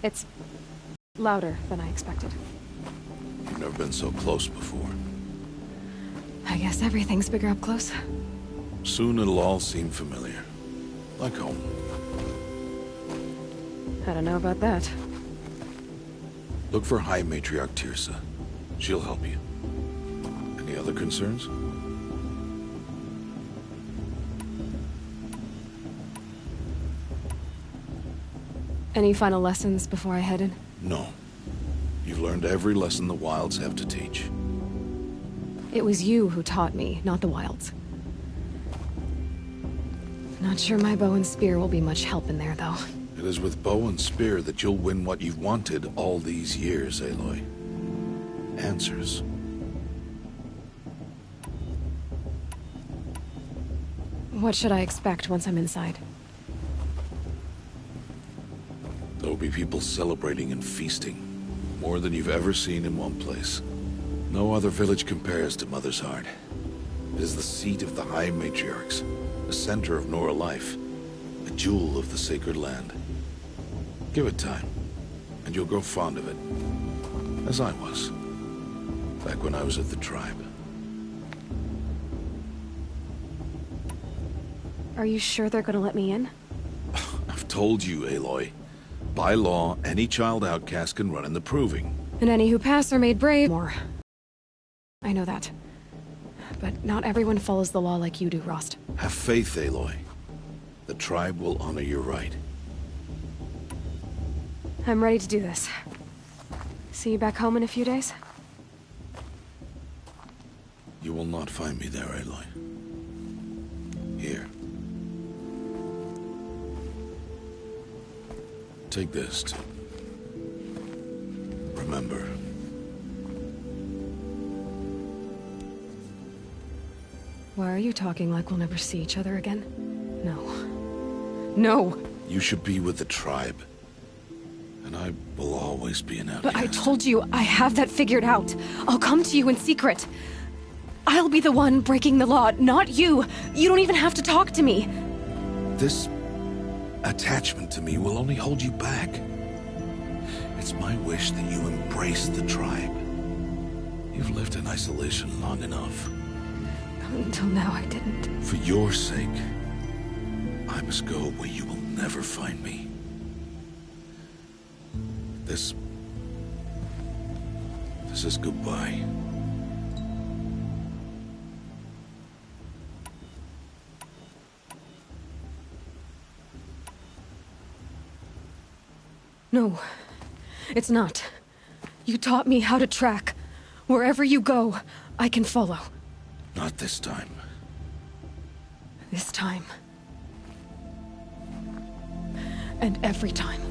It's louder than I expected. You've never been so close before. I guess everything's bigger up close. Soon it'll all seem familiar. Like home. I don't know about that. Look for High Matriarch Tirsa. She'll help you. Any other concerns? Any final lessons before I head in? No. You've learned every lesson the Wilds have to teach. It was you who taught me, not the Wilds. Not sure my bow and spear will be much help in there, though. It is with bow and spear that you'll win what you've wanted all these years, Aloy. Answers. What should I expect once I'm inside? There will be people celebrating and feasting. More than you've ever seen in one place. No other village compares to Mother's Heart. It is the seat of the High Matriarchs, the center of Nora life, a jewel of the sacred land. Give it time, and you'll grow fond of it. As I was, back when I was at the tribe. Are you sure they're gonna let me in? I've told you, Aloy. By law, any child outcast can run in the Proving. And any who pass are made brave. More. I know that. But not everyone follows the law like you do, Rost. Have faith, Aloy. The tribe will honor your right. I'm ready to do this. See you back home in a few days? You will not find me there, Aloy. Here. Take this to remember. Why are you talking like we'll never see each other again? No. No! You should be with the tribe. And I will always be an outcast. But I told you, I have that figured out. I'll come to you in secret. I'll be the one breaking the law, not you. You don't even have to talk to me. This attachment to me will only hold you back. It's my wish that you embrace the tribe. You've lived in isolation long enough. Until now, I didn't. For your sake, I must go where you will never find me. This is goodbye. No, it's not. You taught me how to track. Wherever you go, I can follow. Not this time. This time. And every time.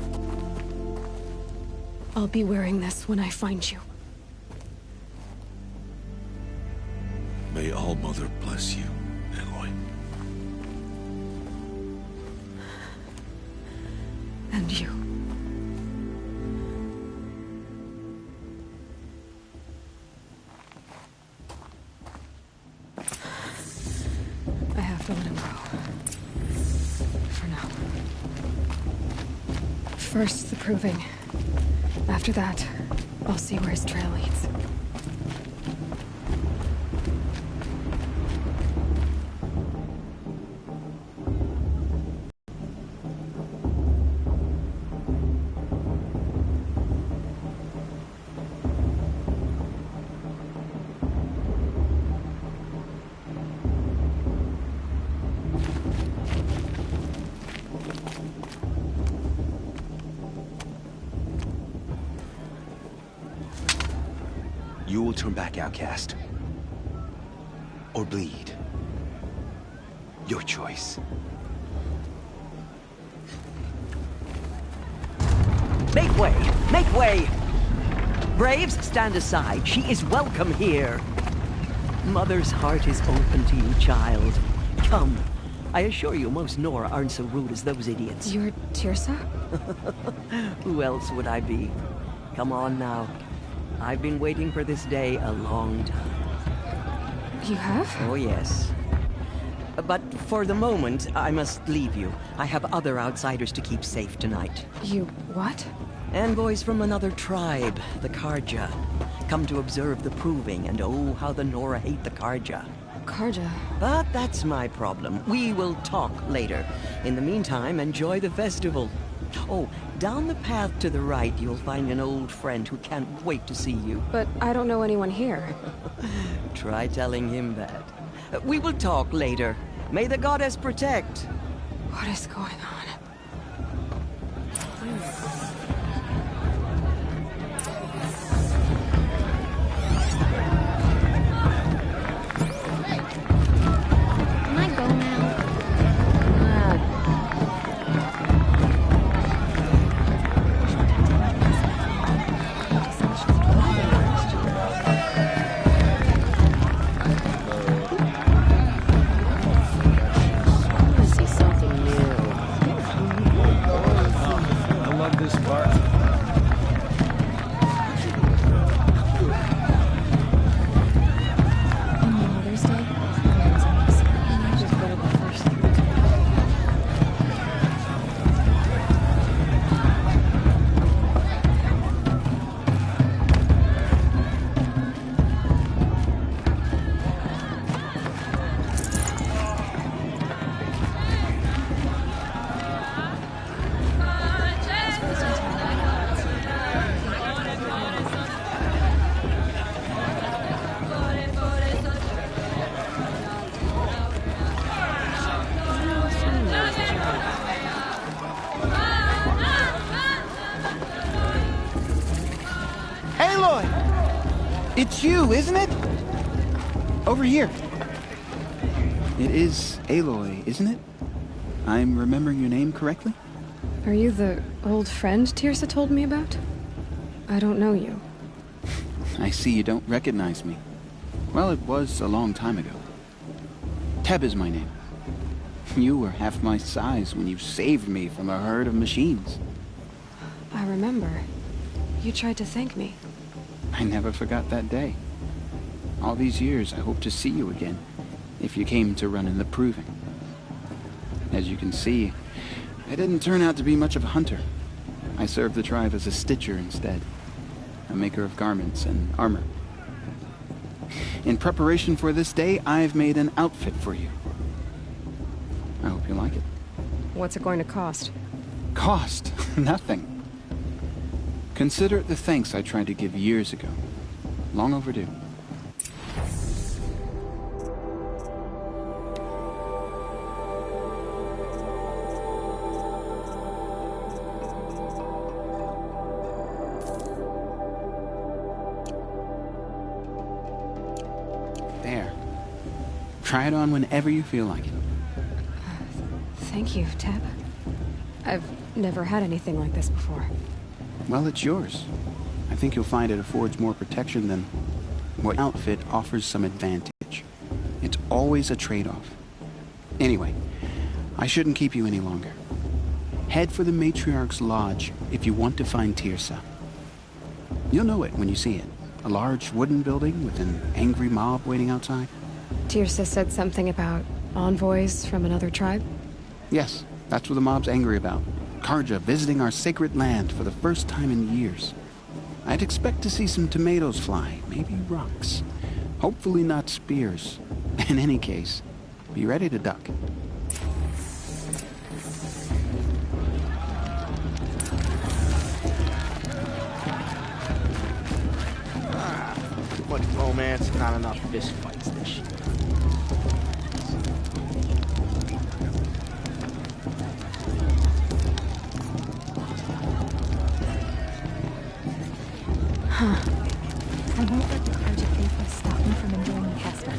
I'll be wearing this when I find you. May All-Mother bless you, Aloy. And you. I have to let him go. For now. First, the Proving. After that, I'll see where his trail leads. You will turn back, outcast. Or bleed. Your choice. Make way! Make way! Braves, stand aside. She is welcome here. Mother's heart is open to you, child. Come. I assure you, most Nora aren't so rude as those idiots. You're Tirsa? Who else would I be? Come on now. I've been waiting for this day a long time. You have? Oh, yes. But for the moment, I must leave you. I have other outsiders to keep safe tonight. You what? Envoys from another tribe, the Karja, come to observe the proving, and oh, how the Nora hate the Karja. Karja. But that's my problem. We will talk later. In the meantime, enjoy the festival. Oh, down the path to the right, you'll find an old friend who can't wait to see you. But I don't know anyone here. Try telling him that. We will talk later. May the goddess protect. What is going on? Can I go now? I want to see something new. I love this part. On Mother's Day? I just better go first. Aloy! It's you, isn't it? Over here. It is Aloy, isn't it? I'm remembering your name correctly? Are you the old friend Tirsa told me about? I don't know you. I see you don't recognize me. Well, it was a long time ago. Teb is my name. You were half my size when you saved me from a herd of machines. I remember. You tried to thank me. I never forgot that day. All these years, I hope to see you again, if you came to run in the proving. As you can see, I didn't turn out to be much of a hunter. I served the tribe as a stitcher instead, a maker of garments and armor. In preparation for this day, I've made an outfit for you. I hope you like it. What's it going to cost? Cost? Nothing. Consider it the thanks I tried to give years ago. Long overdue. There. Try it on whenever you feel like it. Thank you, Teb. I've never had anything like this before. Well, it's yours. I think you'll find it affords more protection than what outfit offers some advantage. It's always a trade-off. Anyway, I shouldn't keep you any longer. Head for the Matriarch's Lodge if you want to find Tirsa. You'll know it when you see it. A large wooden building with an angry mob waiting outside. Tirsa said something about envoys from another tribe? Yes, that's what the mob's angry about. Karja visiting our sacred land for the first time in years. I'd expect to see some tomatoes fly, maybe rocks. Hopefully not spears. In any case, be ready to duck. Too much romance, not enough fist fights this shit. I won't let the Karja faithful stop me from enjoying the festival.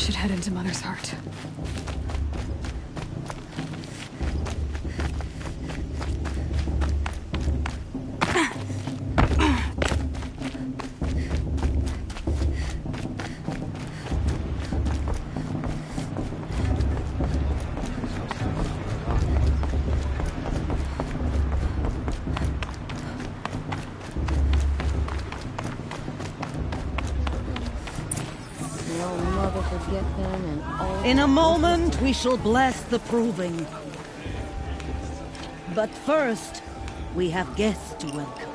should head into Mother's Heart. In a moment, we shall bless the proving. But first, we have guests to welcome.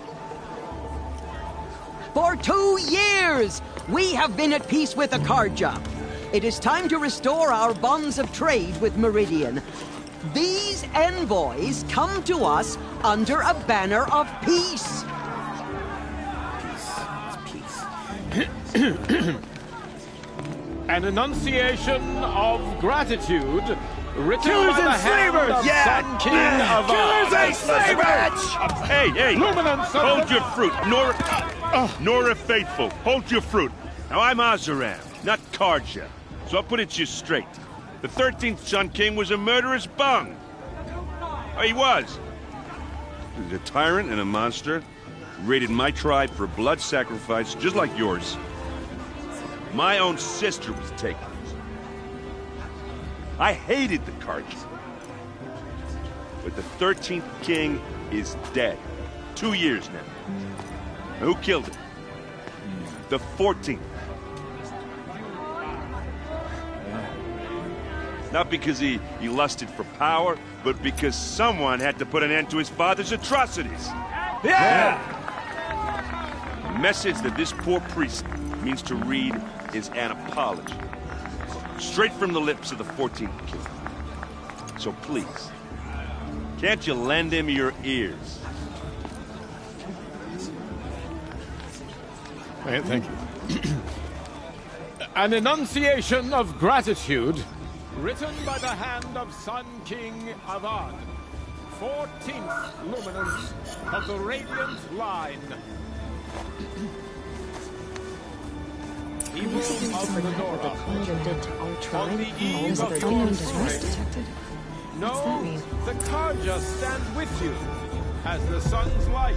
For 2 years, we have been at peace with Akarja. It is time to restore our bonds of trade with Meridian. These envoys come to us under a banner of peace. An enunciation of gratitude written Killers by the and hand slavers! of Yeah! Sun King of Killers and slavers! Hey! Luminance of Hold the- your fruit, Nora Faithful. Hold your fruit. Now I'm Azaram, not Karja. So I'll put it to you straight. The 13th Sun King was a murderous bung. Oh, he was. He was a tyrant and a monster. Raided my tribe for blood sacrifice, just like yours. My own sister was taken. I hated the Karja. But the 13th king is dead. 2 years now. And who killed him? The 14th. Not because he lusted for power, but because someone had to put an end to his father's atrocities. Yeah! The message that this poor priest means to read is an apology. Straight from the lips of the 14th king. So please, can't you lend him your ears? Thank you. An enunciation of gratitude written by the hand of Sun King Avad, 14th luminance of the Radiant Line. People of the Nora, on the eve of your Unknown device strength, detected. know the Karja stand with you as the sun's light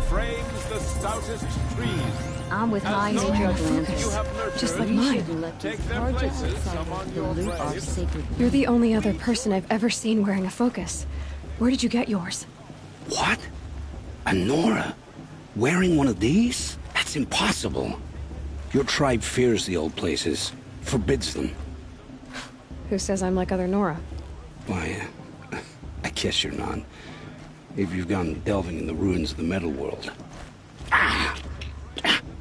frames the stoutest trees. I'm with high As major no Atlantis. you have nurtured, Just like We mine. shouldn't let Take these their cards places outside among the your loot our braves. sacred. You're the only other person I've ever seen wearing a focus. Where did you get yours? What? A Nora? Wearing one of these? That's impossible. Your tribe fears the old places, forbids them. Who says I'm like other Nora? Why, I guess you're not. If you've gone delving in the ruins of the metal world.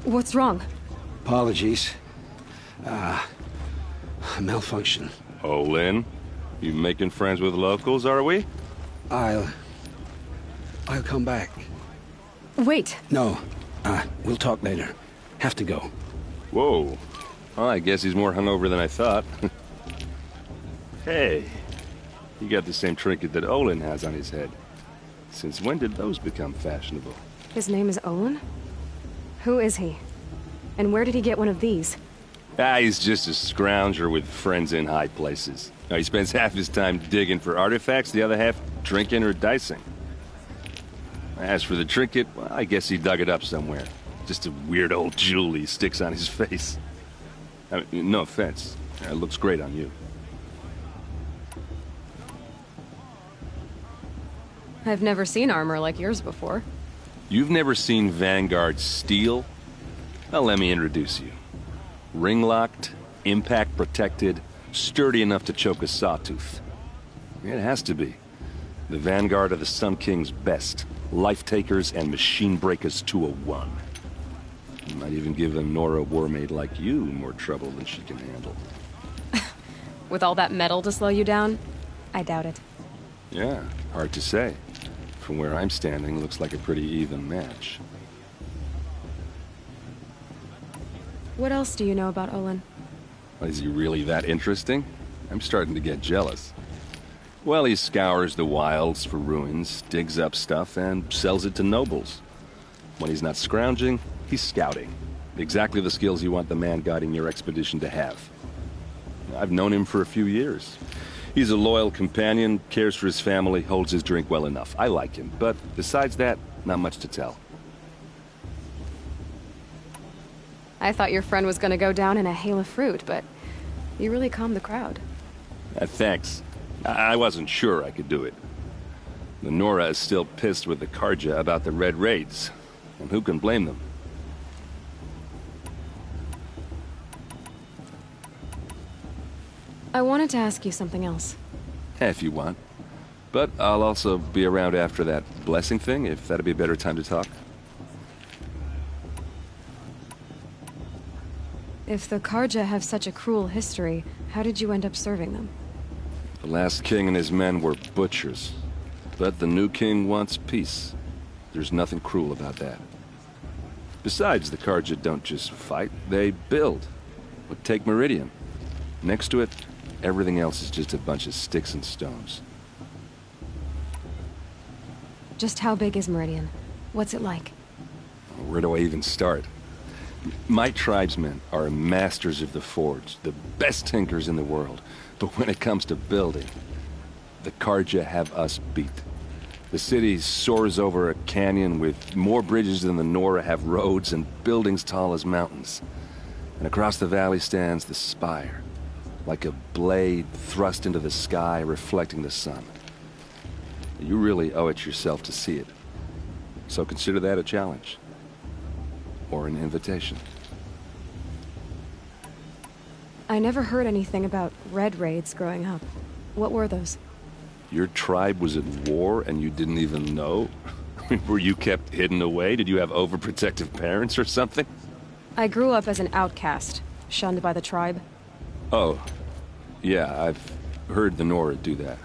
What's wrong? Apologies. A malfunction. Oh, Lynn, you making friends with locals, are we? I'll come back. Wait. No, we'll talk later. Have to go. Whoa. Well, I guess he's more hungover than I thought. Hey, you got the same trinket that Olin has on his head. Since when did those become fashionable? His name is Olin? Who is he? And where did he get one of these? He's just a scrounger with friends in high places. He spends half his time digging for artifacts, the other half drinking or dicing. As for the trinket, well, I guess he dug it up somewhere. Just a weird old jewel he sticks on his face. I mean, no offense. It looks great on you. I've never seen armor like yours before. You've never seen Vanguard steel? Well, let me introduce you. Ring-locked, impact-protected, sturdy enough to choke a sawtooth. It has to be. The Vanguard of the Sun King's best. Life-takers and machine-breakers to a one. You might even give a Nora warmaid like you more trouble than she can handle. With all that metal to slow you down? I doubt it. Yeah, hard to say. From where I'm standing, looks like a pretty even match. What else do you know about Olin? Is he really that interesting? I'm starting to get jealous. Well, he scours the wilds for ruins, digs up stuff, and sells it to nobles. When he's not scrounging, he's scouting. Exactly the skills you want the man guiding your expedition to have. I've known him for a few years. He's a loyal companion, cares for his family, holds his drink well enough. I like him, but besides that, not much to tell. I thought your friend was gonna go down in a hail of fruit, but you really calmed the crowd. Thanks. I wasn't sure I could do it. The Nora is still pissed with the Karja about the Red Raids, and who can blame them? I wanted to ask you something else. If you want. But I'll also be around after that blessing thing, if that'd be a better time to talk. If the Karja have such a cruel history, how did you end up serving them? The last king and his men were butchers. But the new king wants peace. There's nothing cruel about that. Besides, the Karja don't just fight, they build. But take Meridian. Next to it, everything else is just a bunch of sticks and stones. Just how big is Meridian? What's it like? Where do I even start? My tribesmen are masters of the forge, the best tinkers in the world. But when it comes to building, the Karja have us beat. The city soars over a canyon with more bridges than the Nora have roads and buildings tall as mountains. And across the valley stands the spire, like a blade thrust into the sky reflecting the sun. You really owe it yourself to see it. So consider that a challenge. Or an invitation. I never heard anything about Red Raids growing up. What were those? Your tribe was at war and you didn't even know? Were you kept hidden away? Did you have overprotective parents or something? I grew up as an outcast, shunned by the tribe. Oh, yeah, I've heard the Nora do that.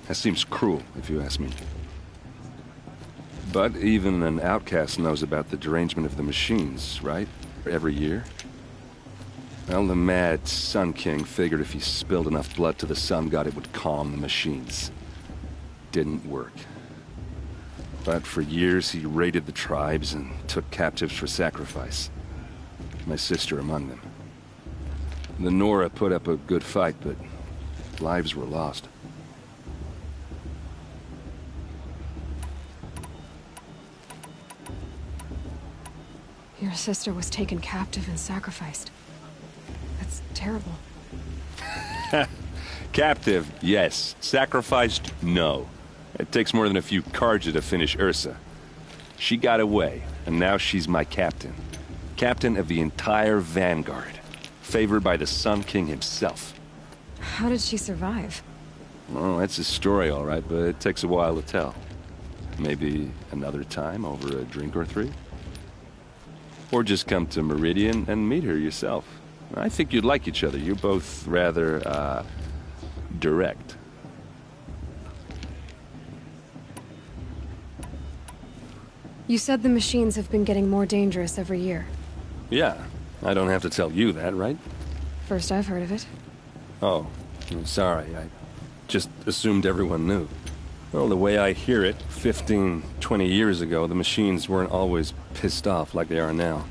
That seems cruel, if you ask me. But even an outcast knows about the derangement of the machines, right? Every year. Well, the mad Sun King figured if he spilled enough blood to the Sun God, it would calm the machines. Didn't work. But for years, he raided the tribes and took captives for sacrifice. My sister among them. The Nora put up a good fight, but lives were lost. Your sister was taken captive and sacrificed. That's terrible. Captive, yes. Sacrificed, no. It takes more than a few Karja to finish Ursa. She got away, and now she's my captain. Captain of the entire Vanguard. Favored by the Sun King himself. How did she survive? Well, that's a story, all right, but it takes a while to tell. Maybe another time over a drink or three? Or just come to Meridian and meet her yourself. I think you'd like each other. You're both rather, direct. You said the machines have been getting more dangerous every year. Yeah, I don't have to tell you that, right? First I've heard of it. Oh, I'm sorry. I just assumed everyone knew. Well, the way I hear it, 15, 20 years ago, the machines weren't always pissed off like they are now.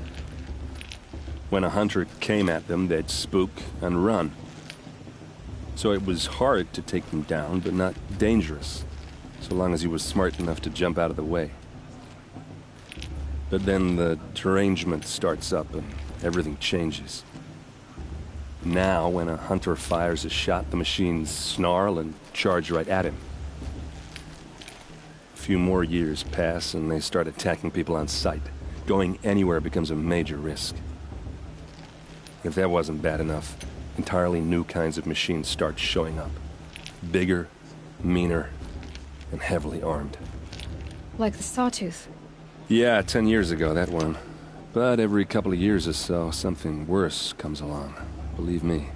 When a hunter came at them, they'd spook and run. So it was hard to take them down, but not dangerous, so long as he was smart enough to jump out of the way. But then the derangement starts up and everything changes. Now, when a hunter fires a shot, the machines snarl and charge right at him. A few more years pass and they start attacking people on sight. Going anywhere becomes a major risk. If that wasn't bad enough, entirely new kinds of machines start showing up. Bigger, meaner, and heavily armed. Like the Sawtooth. Yeah, 10 years ago, that one. But every couple of years or so, something worse comes along. Believe me.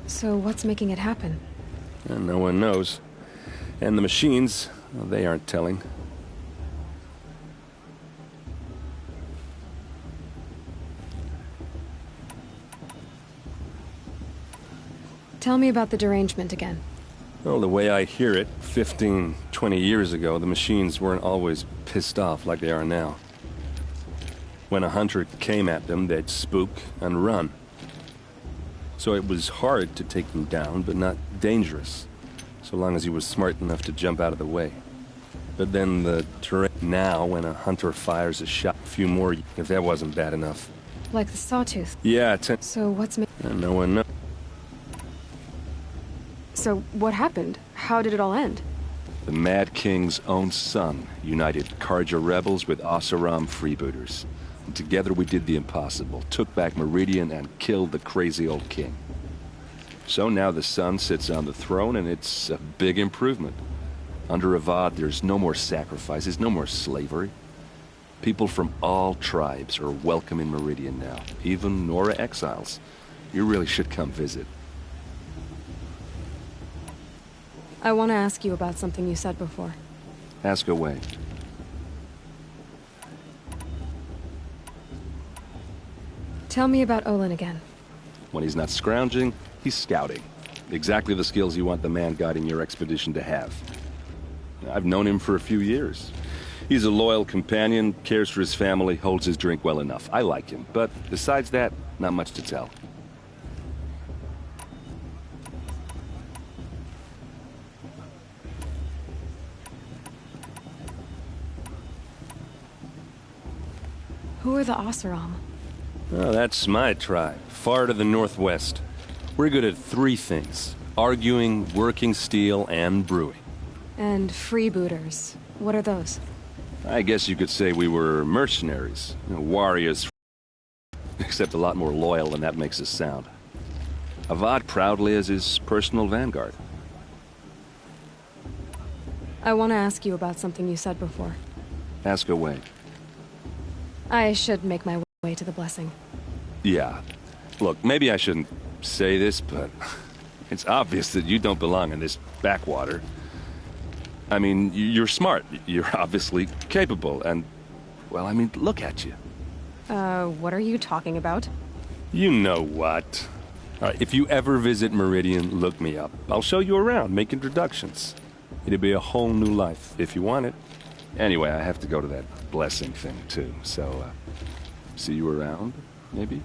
So what's making it happen? And no one knows. And the machines, well, they aren't telling. Tell me about the derangement again. Well, the way I hear it, 15, 20 years ago, the machines weren't always pissed off like they are now. When a hunter came at them, they'd spook and run. So it was hard to take them down, but not dangerous, so long as he was smart enough to jump out of the way. But then the terrain now, when a hunter fires a shot, a few more, if that wasn't bad enough. Like the sawtooth. Yeah, So what's no one knows. So what happened? How did it all end? The Mad King's own son united Karja rebels with Oseram freebooters. And together we did the impossible, took back Meridian and killed the crazy old king. So now the son sits on the throne, and it's a big improvement. Under Avad, there's no more sacrifices, no more slavery. People from all tribes are welcome in Meridian now, even Nora exiles. You really should come visit. I want to ask you about something you said before. Ask away. Tell me about Olin again. When he's not scrounging, he's scouting. Exactly the skills you want the man guiding your expedition to have. I've known him for a few years. He's a loyal companion, cares for his family, holds his drink well enough. I like him, but besides that, not much to tell. Who are the Oseram? Oh, that's my tribe, far to the northwest. We're good at three things: arguing, working steel, and brewing. And freebooters. What are those? I guess you could say we were mercenaries, warriors, except a lot more loyal than that makes us sound. Avad proudly as his personal vanguard. I want to ask you about something you said before. Ask away. I should make my way to the blessing. Yeah. Look, maybe I shouldn't say this, but it's obvious that you don't belong in this backwater. I mean, you're smart. You're obviously capable, and, well, I mean, look at you. What are you talking about? You know what. All right, if you ever visit Meridian, look me up. I'll show you around, make introductions. It'll be a whole new life, if you want it. Anyway, I have to go to that blessing thing, too, so, see you around, maybe?